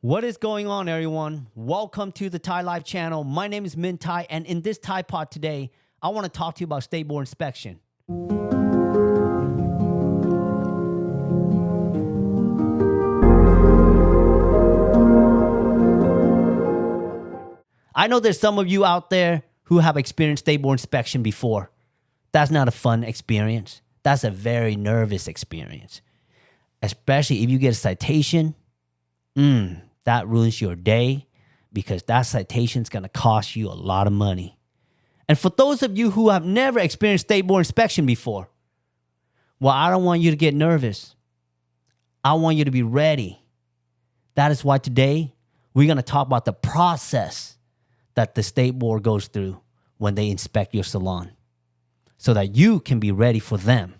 What is going on, everyone? Welcome to the Thai Life channel. My name is Min Thai, and in this Thai pod today, I want to talk to you about state board inspection. I know there's some of you out there who have experienced state board inspection before. That's not a fun experience. That's a very nervous experience, especially if you get a citation. That ruins your day because that citation is going to cost you a lot of money. And for those of you who have never experienced state board inspection before, well, I don't want you to get nervous. I want you to be ready. That is why today we're going to talk about the process that the state board goes through when they inspect your salon so that you can be ready for them.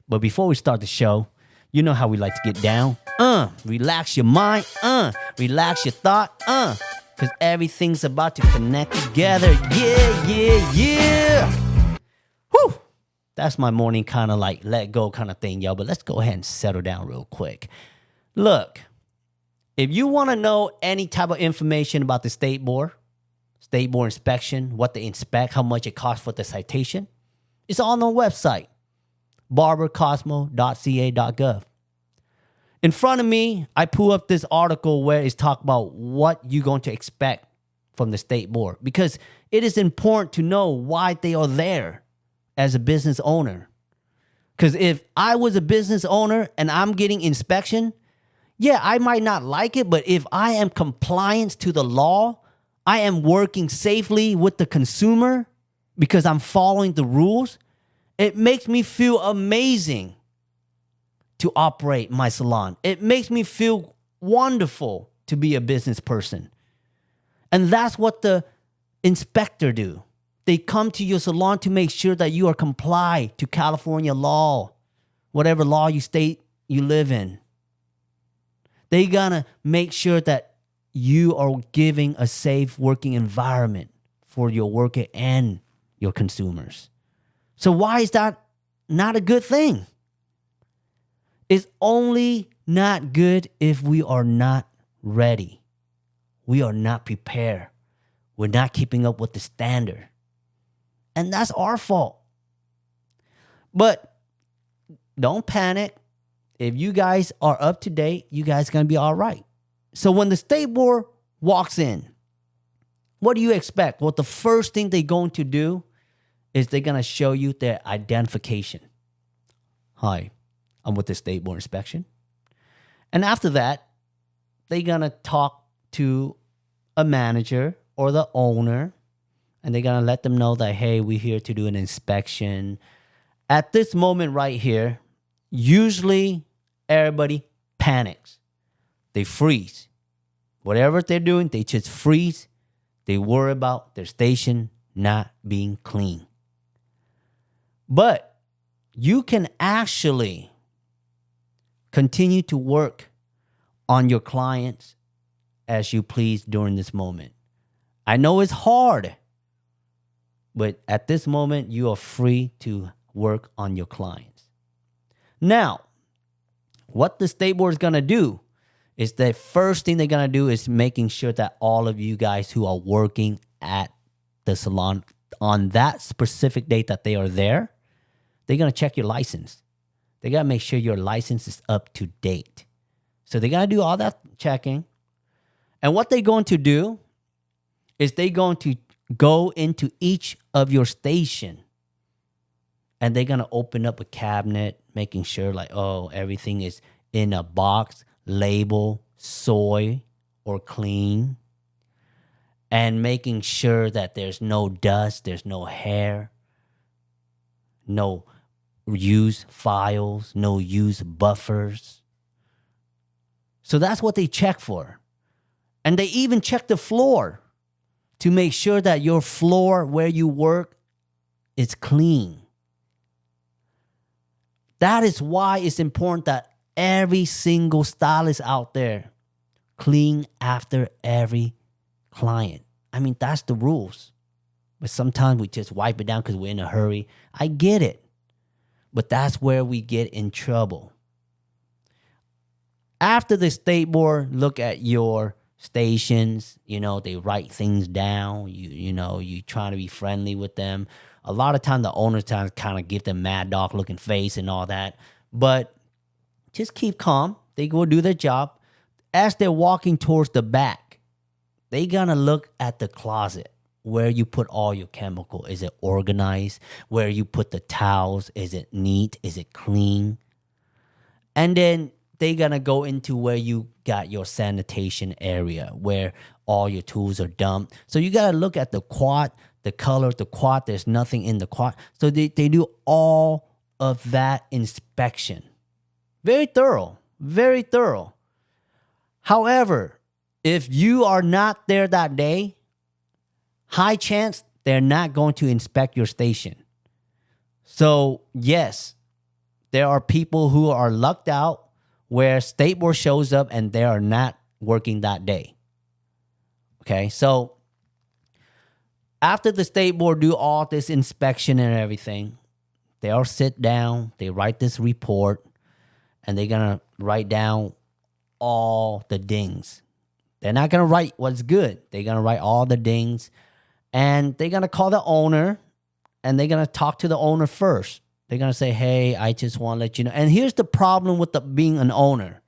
But before we start the show, you know how we like to get down. Relax your mind. Relax your thought. Because everything's about to connect together. Yeah. Whew. That's my morning kind of like let go kind of thing, y'all. But let's go ahead and settle down real quick. Look, if you want to know any type of information about the state board inspection, what they inspect, how much it costs for the citation, it's all on the website, barbercosmo.ca.gov. In front of me, I pull up this article where it's talking about what you're going to expect from the state board because it is important to know why they are there as a business owner. Because if I was a business owner and I'm getting inspection, yeah, I might not like it, but if I am compliant to the law, I am working safely with the consumer because I'm following the rules, it makes me feel amazing to operate my salon. It makes me feel wonderful to be a business person. And that's what the inspector do. They come to your salon to make sure that you are comply to California law, whatever law you state you live in. They gonna make sure that you are giving a safe working environment for your worker and your consumers. So why is that not a good thing? It's only not good if we are not ready. We are not prepared. We're not keeping up with the standard. And that's our fault. But don't panic. If you guys are up to date, you guys are going to be all right. So when the state board walks in, what do you expect? Well, the first thing they're going to do is they're going to show you their identification. Hi, I'm with the state board inspection. And after that, they're going to talk to a manager or the owner, and they're going to let them know that, hey, we're here to do an inspection. At this moment right here, usually everybody panics. They freeze. Whatever they're doing, they just freeze. They worry about their station not being clean. But you can actually continue to work on your clients as you please during this moment. I know it's hard, but at this moment, you are free to work on your clients. Now, what the state board is going to do is the first thing they're going to do is making sure that all of you guys who are working at the salon on that specific date that they are there, they're going to check your license. They got to make sure your license is up to date. So they got to do all that checking. And what they're going to do is they're going to go into each of your station and they're going to open up a cabinet, making sure like, oh, everything is in a box, label, soy, or clean. And making sure that there's no dust, there's no hair, no use files, no use buffers. So that's what they check for. And they even check the floor to make sure that your floor where you work is clean. That is why it's important that every single stylist out there clean after every client. I mean, that's the rules. But sometimes we just wipe it down because we're in a hurry. I get it. But that's where we get in trouble. After the state board look at your stations, they write things down. You try to be friendly with them. A lot of time the owners kind of give them mad dog looking face and all that. But just keep calm. They go do their job. As they're walking towards the back, they gonna look at the closet where you put all your chemical. Is it organized? Where you put the towels? Is it neat? Is it clean? And then they gonna go into where you got your sanitation area, where all your tools are dumped. So you gotta look at the quad, the color of the quad. There's nothing in the quad. So they do all of that inspection. Very thorough, very thorough. However, if you are not there that day, high chance they're not going to inspect your station. So yes, there are people who are lucked out where State Board shows up and they are not working that day. Okay, so after the State Board do all this inspection and everything, they'll sit down, they write this report, and they're going to write down all the dings. They're not going to write what's good. They're going to write all the dings, and they're going to call the owner, and they're going to talk to the owner first. They're going to say, hey, I just want to let you know. And here's the problem with being an owner.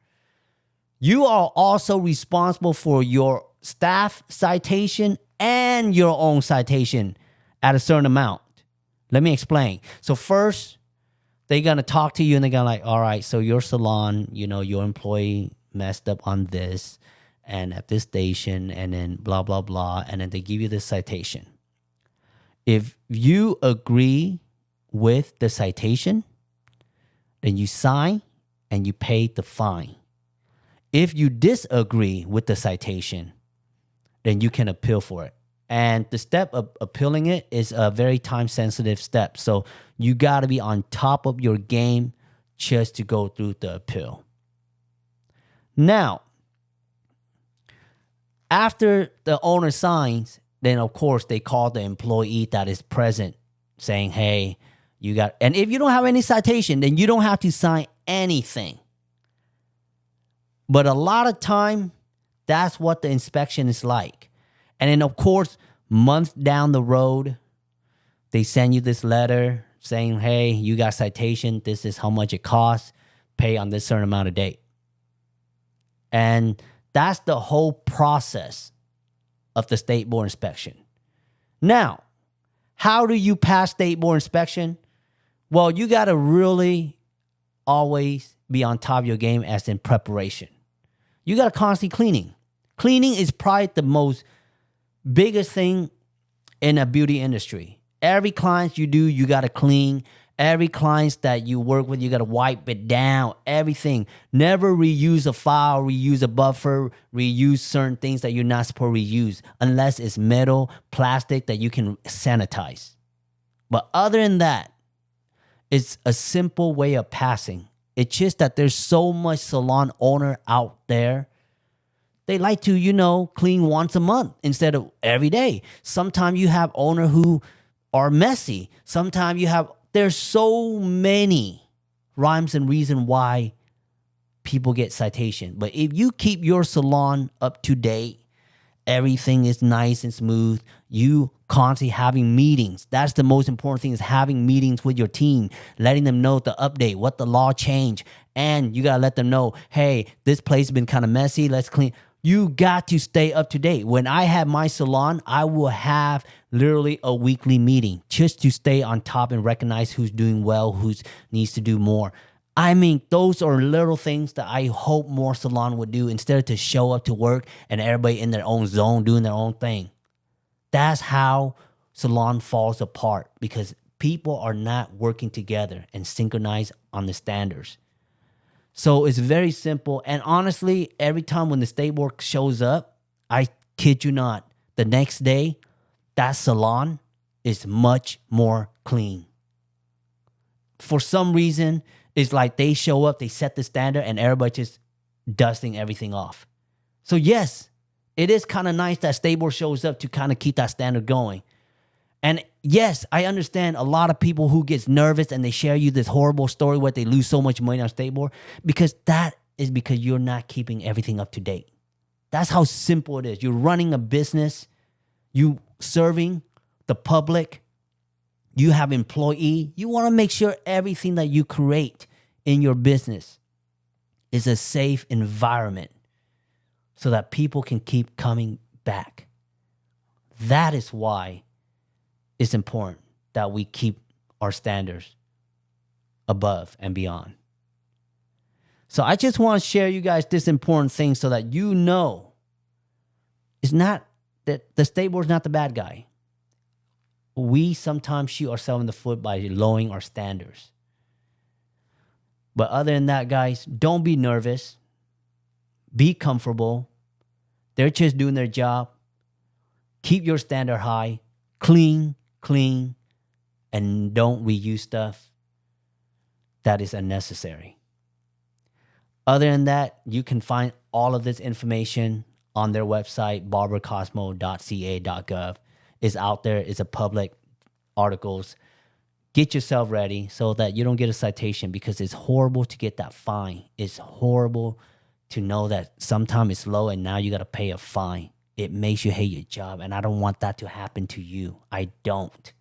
You are also responsible for your staff citation and your own citation at a certain amount. Let me explain. So first, they're going to talk to you and they're going to like, all right, so your salon, your employee messed up on this and at this station and then blah, blah, blah. And then they give you this citation. If you agree with the citation, then you sign and you pay the fine. If you disagree with the citation, then you can appeal for it. And the step of appealing it is a very time-sensitive step. So you got to be on top of your game just to go through the appeal. Now, after the owner signs, then of course they call the employee that is present saying, hey, you got, and if you don't have any citation, then you don't have to sign anything. But a lot of time, that's what the inspection is like. And then, of course, months down the road, they send you this letter saying, hey, you got citation. This is how much it costs. Pay on this certain amount of date. And that's the whole process of the State Board inspection. Now, how do you pass State Board inspection? Well, you got to really always be on top of your game as in preparation. You got to constantly cleaning. Cleaning is probably the most biggest thing in a beauty industry. Every client you do, you got to clean. Every client that you work with, you got to wipe it down. Everything. Never reuse a file, reuse a buffer, reuse certain things that you're not supposed to reuse unless it's metal, plastic that you can sanitize. But other than that, it's a simple way of passing. It's just that there's so much salon owner out there. They like to, clean once a month instead of every day. Sometimes you have owner who are messy. Sometimes there's so many rhymes and reason why people get citation. But if you keep your salon up to date, everything is nice and smooth, you constantly having meetings. That's the most important thing, is having meetings with your team, letting them know the update, what the law changed. And you got to let them know, hey, this place has been kind of messy. Let's clean. You got to stay up to date. When I have my salon, I will have literally a weekly meeting just to stay on top and recognize who's doing well, who needs to do more. I mean, those are little things that I hope more salon would do instead of to show up to work and everybody in their own zone doing their own thing. That's how salon falls apart, because people are not working together and synchronized on the standards. So it's very simple. And honestly, every time when the State Board shows up, I kid you not, the next day, that salon is much more clean. For some reason, it's like they show up, they set the standard, and everybody just dusting everything off. So yes, it is kind of nice that State Board shows up to kind of keep that standard going. And yes, I understand a lot of people who gets nervous and they share you this horrible story where they lose so much money on State Board, because that is because you're not keeping everything up to date. That's how simple it is. You're running a business. You serving the public. You have employee. You want to make sure everything that you create in your business is a safe environment so that people can keep coming back. That is why it's important that we keep our standards above and beyond. So I just want to share you guys this important thing so that you know it's not that the state board is not the bad guy. We sometimes shoot ourselves in the foot by lowering our standards. But other than that, guys, don't be nervous. Be comfortable. They're just doing their job. Keep your standard high. Clean, and don't reuse stuff that is unnecessary. Other than that, you can find all of this information on their website, barbercosmo.ca.gov. It's out there. It's a public articles. Get yourself ready so that you don't get a citation, because it's horrible to get that fine. It's horrible to know that sometimes it's low and now you got to pay a fine. It makes you hate your job, and I don't want that to happen to you. I don't.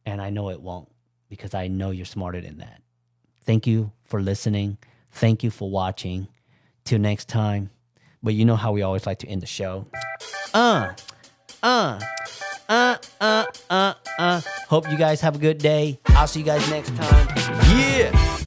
And I know it won't, because I know you're smarter than that. Thank you for listening. Thank you for watching. Till next time. But you know how we always like to end the show. Hope you guys have a good day. I'll see you guys next time.